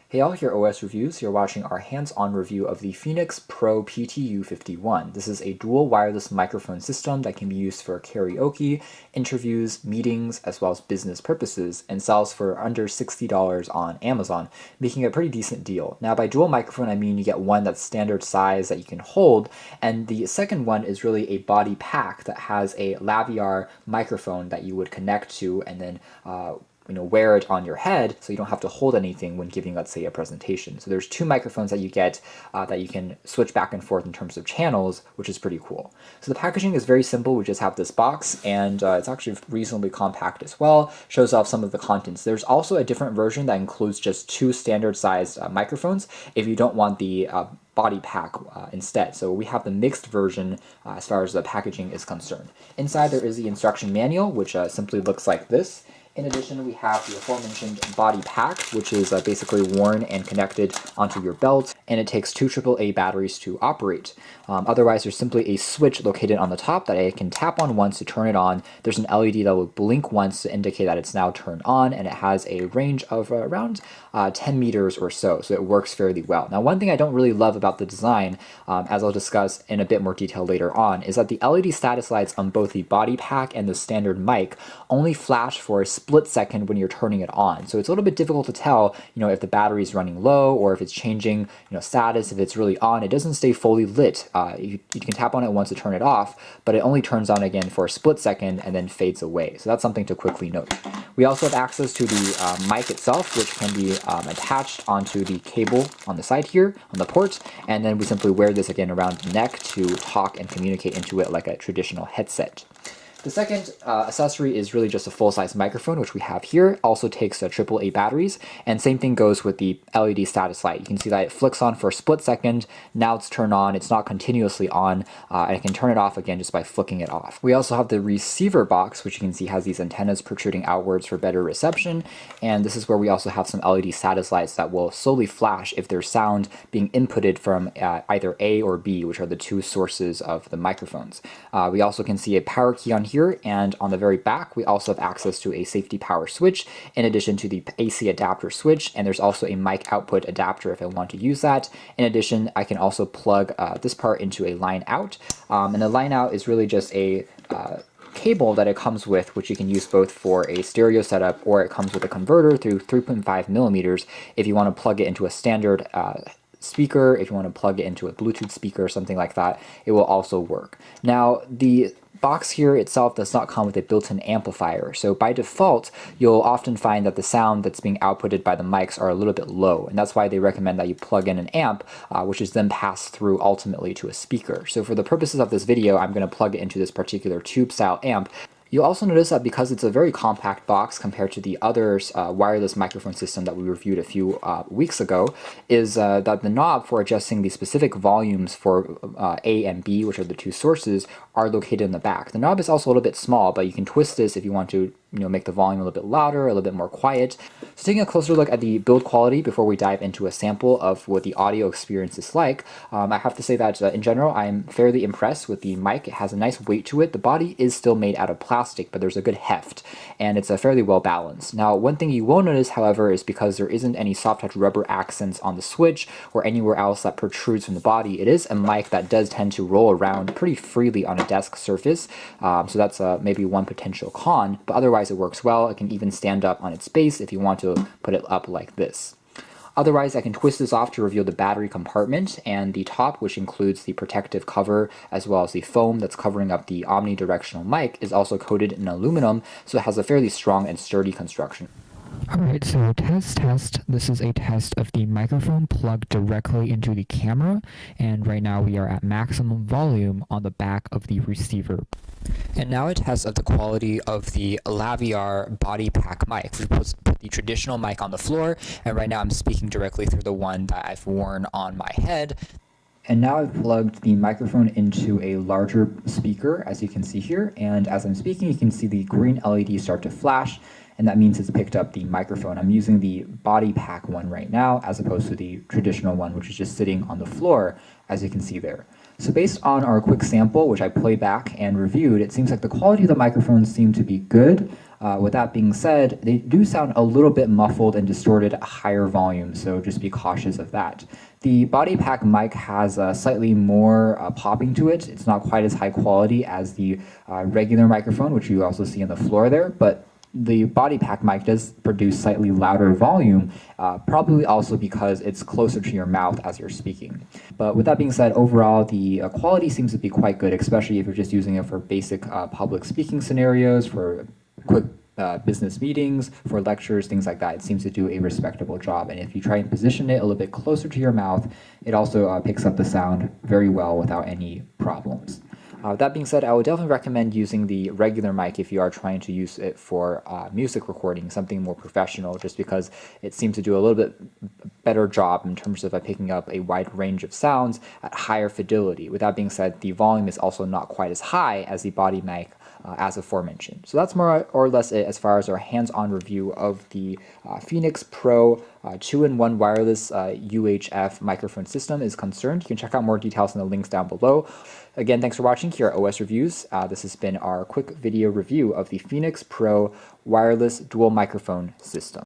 Hey all, here OS Reviews. You're watching our hands-on review of the Phenyx Pro PTU-51. This is a dual wireless microphone system that can be used for karaoke, interviews, meetings, as well as business purposes, and sells for under $60 on Amazon, making it a pretty decent deal. Now, by dual microphone, I mean you get one that's standard size that you can hold, and the second one is really a body pack that has a laviar microphone that you would connect to and then wear it on your head so you don't have to hold anything when giving, let's say, a presentation. So there's two microphones that you get that you can switch back and forth in terms of channels, which is pretty cool. So the packaging is very simple. We just have this box, and it's actually reasonably compact as well. Shows off some of the contents. There's also a different version that includes just two standard-sized microphones if you don't want the body pack instead. So we have the mixed version as far as the packaging is concerned. Inside there is the instruction manual, which simply looks like this. In addition, we have the aforementioned body pack, which is basically worn and connected onto your belt, and it takes two AAA batteries to operate. Otherwise, there's simply a switch located on the top that I can tap on once to turn it on. There's an LED that will blink once to indicate that it's now turned on, and it has a range of around 10 meters or so it works fairly well. Now, one thing I don't really love about the design, as I'll discuss in a bit more detail later on, is that the LED status lights on both the body pack and the standard mic only flash for a split second when you're turning it on. So it's a little bit difficult to tell, if the battery is running low or if it's changing, status, if it's really on. It doesn't stay fully lit. You can tap on it once to turn it off, but it only turns on again for a split second and then fades away. So that's something to quickly note. We also have access to the mic itself, which can be attached onto the cable on the side here on the port, and then we simply wear this again around the neck to talk and communicate into it like a traditional headset. The second accessory is really just a full-size microphone, which we have here. Also takes AAA batteries, and same thing goes with the LED status light. You can see that it flicks on for a split second. Now it's turned on. It's not continuously on. I can turn it off again just by flicking it off. We also have the receiver box, which you can see has these antennas protruding outwards for better reception. And this is where we also have some LED status lights that will slowly flash if there's sound being inputted from either A or B, which are the two sources of the microphones. We also can see a power key on here, and on the very back we also have access to a safety power switch in addition to the AC adapter switch, and there's also a mic output adapter if I want to use that. In addition, I can also plug this part into a line out, and the line out is really just a cable that it comes with, which you can use both for a stereo setup, or it comes with a converter through 3.5 millimeters if you want to plug it into a standard speaker. If you want to plug it into a Bluetooth speaker or something like that, it will also work. Now, the box here itself does not come with a built-in amplifier, so by default you'll often find that the sound that's being outputted by the mics are a little bit low, and that's why they recommend that you plug in an amp, which is then passed through ultimately to a speaker. So for the purposes of this video, I'm going to plug it into this particular tube style amp. You'll also notice that because it's a very compact box compared to the other wireless microphone system that we reviewed a few weeks ago, is that the knob for adjusting the specific volumes for A and B, which are the two sources, are located in the back. The knob is also a little bit small, but you can twist this if you want to make the volume a little bit louder, a little bit more quiet. So taking a closer look at the build quality before we dive into a sample of what the audio experience is like, I have to say that in general I'm fairly impressed with the mic. It has a nice weight to it. The body is still made out of plastic, but there's a good heft, and it's fairly well balanced. Now, one thing you will notice, however, is because there isn't any soft touch rubber accents on the switch or anywhere else that protrudes from the body, it is a mic that does tend to roll around pretty freely on a desk surface, so that's maybe one potential con, but otherwise it works well. It can even stand up on its base if you want to put it up like this. Otherwise, I can twist this off to reveal the battery compartment and the top, which includes the protective cover, as well as the foam that's covering up the omnidirectional mic, is also coated in aluminum, so it has a fairly strong and sturdy construction. Alright, so test. This is a test of the microphone plugged directly into the camera, and right now we are at maximum volume on the back of the receiver. And now a test of the quality of the laviar body pack mic. We put the traditional mic on the floor, and right now I'm speaking directly through the one that I've worn on my head. And now I've plugged the microphone into a larger speaker, as you can see here, and as I'm speaking you can see the green LED start to flash, and that means it's picked up the microphone. I'm using the body pack one right now as opposed to the traditional one, which is just sitting on the floor, as you can see there. So based on our quick sample, which I played back and reviewed, it seems like the quality of the microphones seem to be good. With that being said, they do sound a little bit muffled and distorted at higher volume, so just be cautious of that. The Bodypack mic has slightly more popping to it. It's not quite as high quality as the regular microphone, which you also see on the floor there, but the Bodypack mic does produce slightly louder volume, probably also because it's closer to your mouth as you're speaking. But with that being said, overall, the quality seems to be quite good, especially if you're just using it for basic public speaking scenarios, for quick business meetings, for lectures, things like that. It seems to do a respectable job. And if you try and position it a little bit closer to your mouth, it also picks up the sound very well without any problems. That being said, I would definitely recommend using the regular mic if you are trying to use it for music recording, something more professional, just because it seems to do a little bit better job in terms of picking up a wide range of sounds at higher fidelity. With that being said, the volume is also not quite as high as the body mic as aforementioned. So that's more or less it as far as our hands-on review of the Phenyx Pro 2-in-1 wireless UHF microphone system is concerned. You can check out more details in the links down below. Again, thanks for watching here at OS Reviews. This has been our quick video review of the Phenyx Pro wireless dual microphone system.